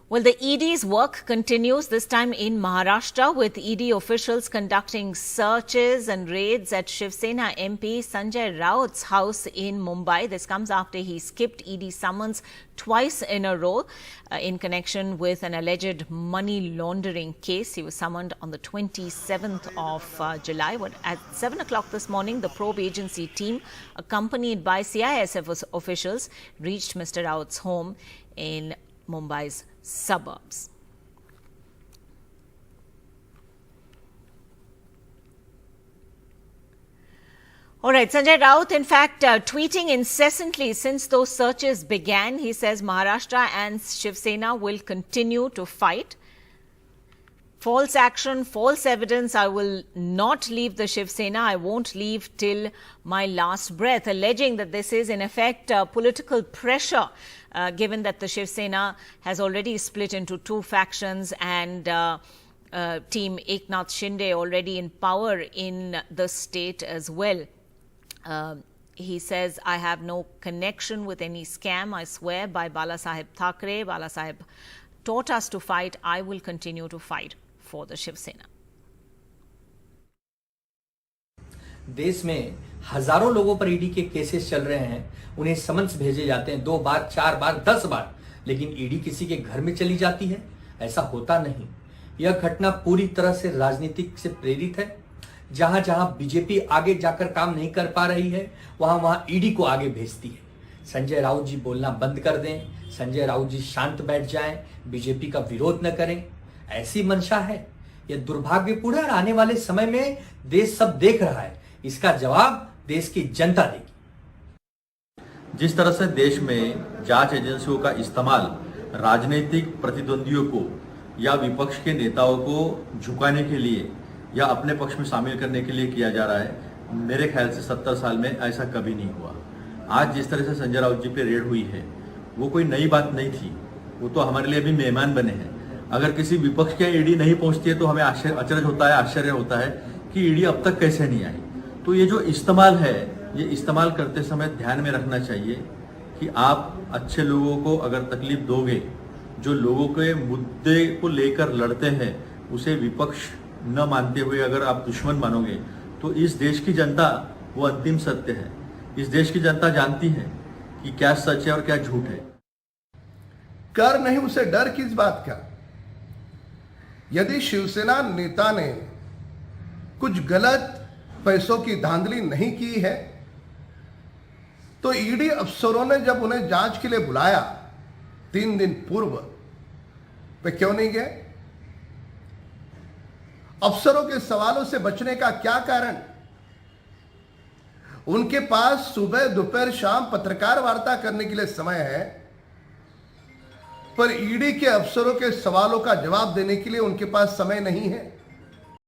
Well, the ED's work continues, this time in Maharashtra, with ED officials conducting searches and raids at Shiv Sena MP Sanjay Raut's house in Mumbai. This comes after he skipped ED summons twice in a row in connection with an alleged money laundering case. He was summoned on the 27th of July. But at 7 o'clock this morning, the probe agency team, accompanied by CISF officials, reached Mr. Raut's home in Mumbai's suburbs. All right, Sanjay Raut, in fact, tweeting incessantly since those searches began. He says Maharashtra and Shiv Sena will continue to fight. False action, false evidence. I will not leave the Shiv Sena. I won't leave till my last breath, alleging that this is in effect political pressure, given that the Shiv Sena has already split into two factions and Team Eknath Shinde already in power in the state as well. He says, I have no connection with any scam, I swear, by Balasaheb Thackeray. Balasaheb taught us to fight. I will continue to fight for the Shiv Sena. देश में हजारों लोगों पर ED के cases चल रहे हैं, उन्हें समन्स भेजे जाते हैं 2 बार, 4 बार, 10 बार, लेकिन ईडी किसी के घर में चली जाती है? ऐसा होता नहीं। यह घटना पूरी तरह से राजनीतिक से प्रेरित है। जहां जहां बीजेपी आगे जाकर काम नहीं कर पा रही है, वहां वहां ईडी को आगे भेजती है। संजय राउत जी बोलना बंद कर दें, संजय राउत जी शांत बैठ जाएं, बीजेपी का विरोध न करें, ऐसी मंशा है। यह दुर्भाग्यपूर्ण है और आने वाले समय में देश सब देख रहा है, इसका जवाब देश की जनता देगी। जिस तरह से देश में जांच एजेंसियों का इस्तेमाल राजनीतिक प्रतिद्वंदियों को या विपक्ष के नेताओं को झुकाने के लिए या अपने पक्ष में शामिल करने के लिए किया जा रहा है, मेरे ख्याल से 70 साल में ऐसा कभी नहीं हुआ। आज जिस तरह से संजय राउत जी पे रेड हुई है, वो कोई नई बात नहीं थी, वो तो हमारे लिए भी मेहमान बने हैं। अगर किसी विपक्ष के ईडी नहीं पहुंचती है तो हमें अचरज होता है, आश्चर्य होता है कि ईडी अब तक कैसे नहीं आई। तो ये जो इस्तेमाल है, ये इस्तेमाल करते समय ध्यान में रखना चाहिए कि आप अच्छे लोगों को अगर तकलीफ दोगे, जो लोगों के मुद्दे को लेकर लड़ते हैं, उसे विपक्ष न मानते हुए अगर आप दुश्मन मानोगे, तो इस देश की जनता वो अंतिम सत्य है। इस देश की जनता जानती है कि क्या सच है और क्या झूठ है। कर नहीं उसे डर किस बात का? यदि शिवसेना नेता ने कुछ गलत पैसों की धांधली नहीं की है, तो ईडी अफसरों ने जब उन्हें जांच के लिए बुलाया 3 दिन पूर्व, वे क्यों नहीं गए? अफसरों के सवालों से बचने का क्या कारण? उनके पास सुबह, दोपहर, शाम पत्रकार वार्ता करने के लिए समय है, पर ईडी के अफसरों के सवालों का जवाब देने के लिए उनके पास समय नहीं है।